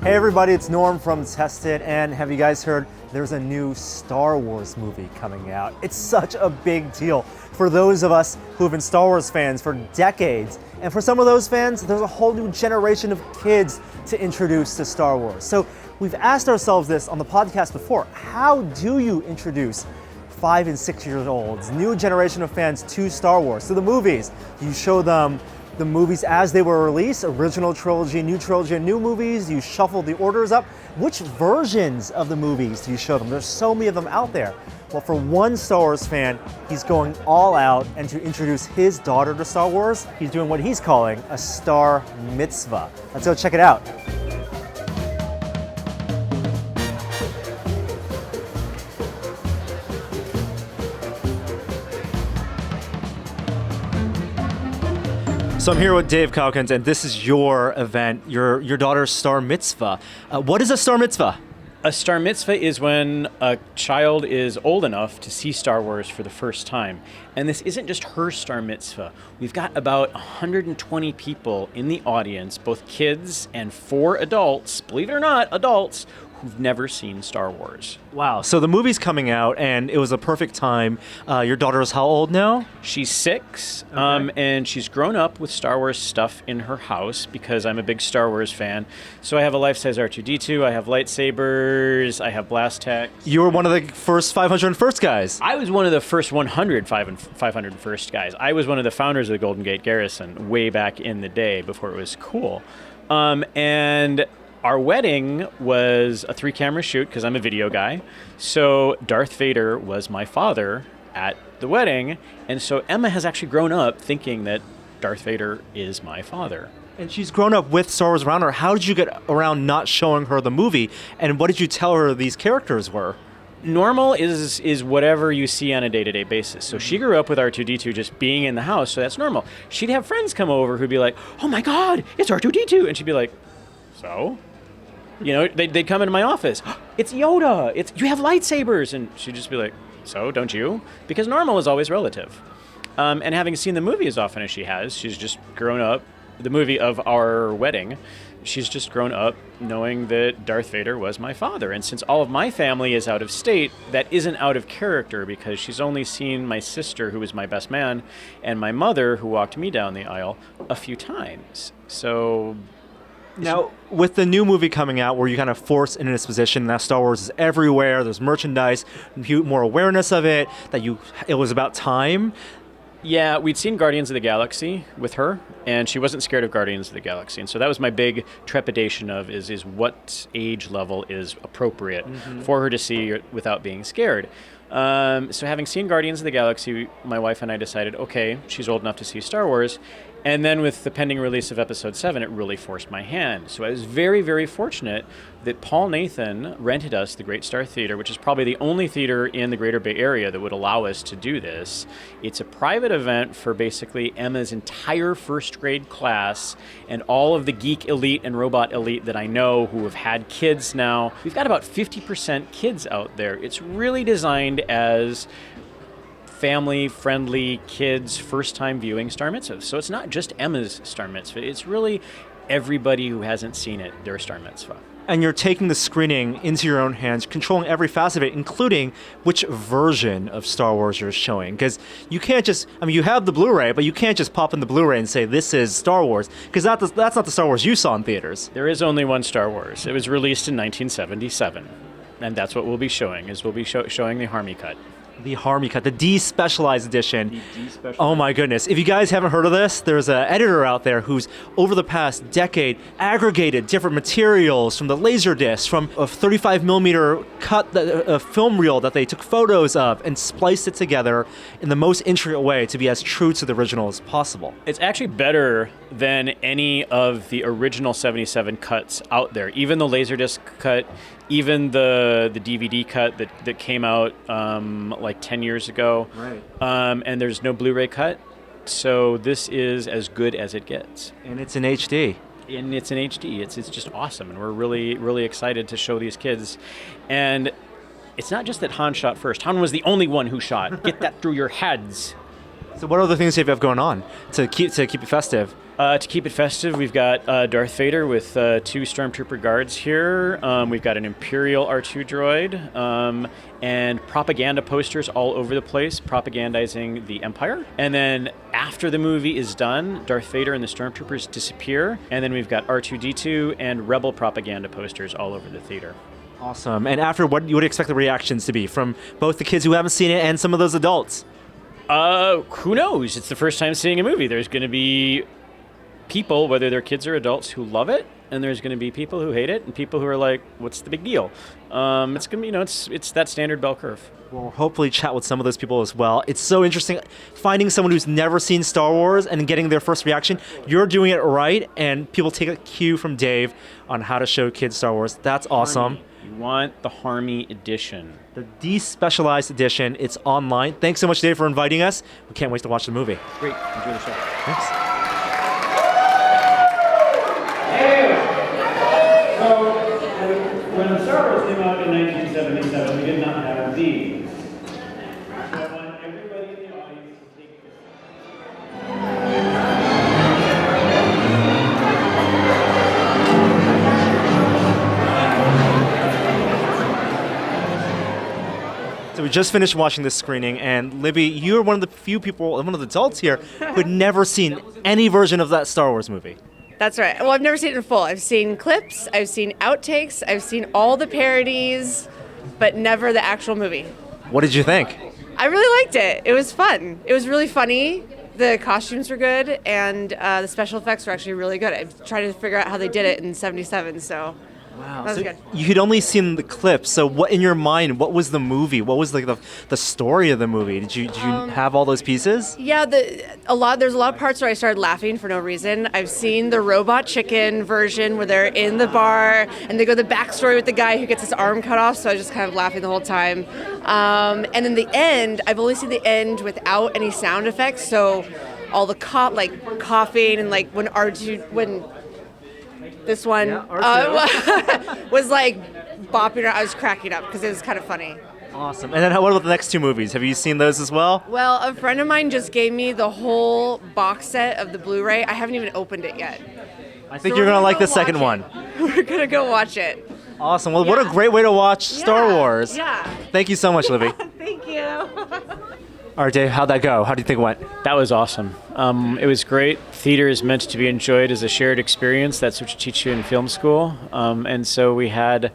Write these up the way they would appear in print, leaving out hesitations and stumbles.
Hey everybody, it's Norm from Tested, and have you guys heard there's a new Star Wars movie coming out? It's such a big deal for those of us who have been Star Wars fans for decades, and for some of those fans, there's a whole new generation of kids to introduce to Star Wars. So we've asked ourselves this on the podcast before: how do you introduce 5 and 6 year olds, new generation of fans, to Star Wars, to the movies? You show them the movies as they were released, original trilogy, and new movies. You shuffle the orders up. Which versions of the movies do you show them? There's so many of them out there. Well, for one Star Wars fan, he's going all out, and to introduce his daughter to Star Wars, he's doing what he's calling a Star Mitzvah. Let's go check it out. So I'm here with Dave Calkins, and this is your event, your daughter's Star Mitzvah. What is a Star Mitzvah? A Star Mitzvah is when a child is old enough to see Star Wars for the first time. And this isn't just her Star Mitzvah. We've got about 120 people in the audience, both kids and 4 adults, believe it or not, adults, who've never seen Star Wars. Wow. So the movie's coming out, and it was a perfect time. Your daughter is how old now? She's 6, and she's grown up with Star Wars stuff in her house because I'm a big Star Wars fan. So I have a life-size R2-D2, I have lightsabers, I have blast tech. You were one of the first 501st guys. I was one of the first 501st guys. I was one of the founders of the Golden Gate Garrison way back in the day before it was cool. And our wedding was a 3-camera shoot because I'm a video guy. So Darth Vader was my father at the wedding. And so Emma has actually grown up thinking that Darth Vader is my father. And she's grown up with Star Wars around her. How did you get around not showing her the movie? And what did you tell her these characters were? Normal is whatever you see on a day-to-day basis. So she grew up with R2-D2 just being in the house, so that's normal. She'd have friends come over who'd be like, "Oh my God, it's R2-D2." And she'd be like, "So?" You know, they'd come into my office. "It's Yoda. You have lightsabers." And she'd just be like, "So, don't you?" Because normal is always relative. And having seen the movie as often as she has, she's just grown up, the movie of our wedding, she's just grown up knowing that Darth Vader was my father. And since all of my family is out of state, that isn't out of character because she's only seen my sister, who was my best man, and my mother, who walked me down the aisle, a few times. So now, with the new movie coming out where you kind of force into this position, now Star Wars is everywhere, there's merchandise, more awareness of it, it was about time. Yeah, we'd seen Guardians of the Galaxy with her, and she wasn't scared of Guardians of the Galaxy. And so that was my big trepidation of is what age level is appropriate for her to see without being scared. So having seen Guardians of the Galaxy, my wife and I decided, okay, she's old enough to see Star Wars. And then with the pending release of Episode 7, it really forced my hand. So I was very, very fortunate that Paul Nathan rented us the Great Star Theater, which is probably the only theater in the Greater Bay Area that would allow us to do this. It's a private event for basically Emma's entire first grade class and all of the geek elite and robot elite that I know who have had kids now. We've got about 50% kids out there. It's really designed as family-friendly kids, first-time viewing Star Mitzvahs. So it's not just Emma's Star Mitzvah. It's really everybody who hasn't seen it, their Star Mitzvah. And you're taking the screening into your own hands, controlling every facet of it, including which version of Star Wars you're showing. Because you can't just, you have the Blu-ray, but you can't just pop in the Blu-ray and say, this is Star Wars, because that's not the Star Wars you saw in theaters. There is only one Star Wars. It was released in 1977. And that's what we'll be showing, we'll be showing the Harmy cut. The Harmy cut, the despecialized edition. Oh my goodness. If you guys haven't heard of this, there's an editor out there who's over the past decade aggregated different materials from the Laserdisc, from a 35 millimeter cut, a film reel that they took photos of and spliced it together in the most intricate way to be as true to the original as possible. It's actually better than any of the original 77 cuts out there. Even the Laserdisc cut, even the DVD cut that came out like 10 years ago. Right. And there's no Blu-ray cut. So this is as good as it gets. And it's in HD. And it's in HD. It's just awesome. And we're really, really excited to show these kids. And it's not just that Han shot first. Han was the only one who shot. Get that through your heads. So what other things do you have going on to keep it festive? To keep it festive, we've got Darth Vader with 2 Stormtrooper guards here. We've got an Imperial R2 droid, and propaganda posters all over the place propagandizing the Empire. And then after the movie is done, Darth Vader and the Stormtroopers disappear, and then we've got R2-D2 and Rebel propaganda posters all over the theater. Awesome. And after, what you would expect the reactions to be from both the kids who haven't seen it and some of those adults? Who knows? It's the first time seeing a movie. There's going to be people, whether they're kids or adults, who love it, and there's going to be people who hate it, and people who are like, "What's the big deal?" It's going to be, it's that standard bell curve. We'll hopefully chat with some of those people as well. It's so interesting finding someone who's never seen Star Wars and getting their first reaction. You're doing it right, and people take a cue from Dave on how to show kids Star Wars. That's awesome. Harmy. You want the Harmy edition. The despecialized edition. It's online. Thanks so much, Dave, for inviting us. We can't wait to watch the movie. Great. Enjoy the show. Thanks. So, when Star Wars came out in 1977, we did not have these. So I want everybody in the audience to take this. So we just finished watching this screening, and Libby, you're one of the few people, one of the adults here, who had never seen any version of that Star Wars movie. That's right. Well, I've never seen it in full. I've seen clips, I've seen outtakes, I've seen all the parodies, but never the actual movie. What did you think? I really liked it. It was fun. It was really funny. The costumes were good, and the special effects were actually really good. I'm trying to figure out how they did it in '77, so Wow. that was So good. you had only seen the clips. So what in your mind? What was the movie? What was like the story of the movie? Did you have all those pieces? Yeah, there's a lot of parts where I started laughing for no reason. I've seen the Robot Chicken version where they're in the bar and they go the backstory with the guy who gets his arm cut off, so I was just kind of laughing the whole time. And then the end, I've only seen the end without any sound effects, so all the coughing and like when this one was like bopping around, I was cracking up because it was kind of funny. Awesome. And then what about the next 2 movies? Have you seen those as well? Well, a friend of mine just gave me the whole box set of the Blu-ray. I haven't even opened it yet. I think So you're we're gonna like go the second watch one. it. We're gonna go watch it. Awesome. Well, what a Yeah. great way to watch Star Yeah, Wars. Yeah. Thank you so much, Libby. Thank you. All right, Dave, how'd that go? How do you think it went? That was awesome. It was great. Theater is meant to be enjoyed as a shared experience. That's what you teach you in film school. And so we had,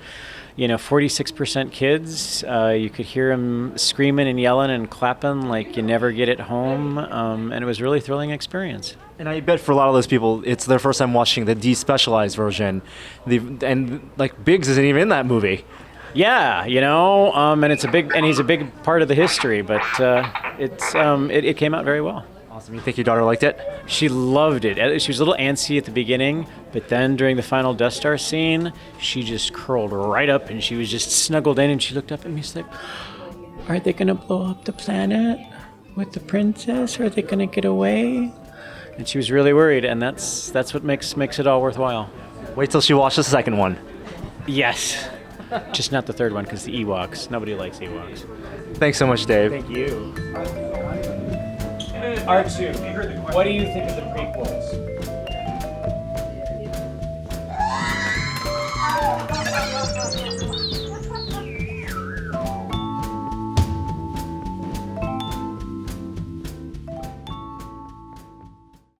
46% kids. You could hear them screaming and yelling and clapping like you never get at home. And it was a really thrilling experience. And I bet for a lot of those people, it's their first time watching the despecialized version. And like Biggs isn't even in that movie. Yeah, and he's a big part of the history, but it came out very well. Awesome. You think your daughter liked it? She loved it. She was a little antsy at the beginning, but then during the final Death Star scene, she just curled right up and she was just snuggled in and she looked up at me. She's like, "Are they gonna blow up the planet with the princess? Are they gonna get away?" And she was really worried, and that's what makes it all worthwhile. Wait till she watches the second one. Yes, just not the third one because the Ewoks. Nobody likes Ewoks. Thanks so much, Dave. Thank you. R2, what do you think of the prequels?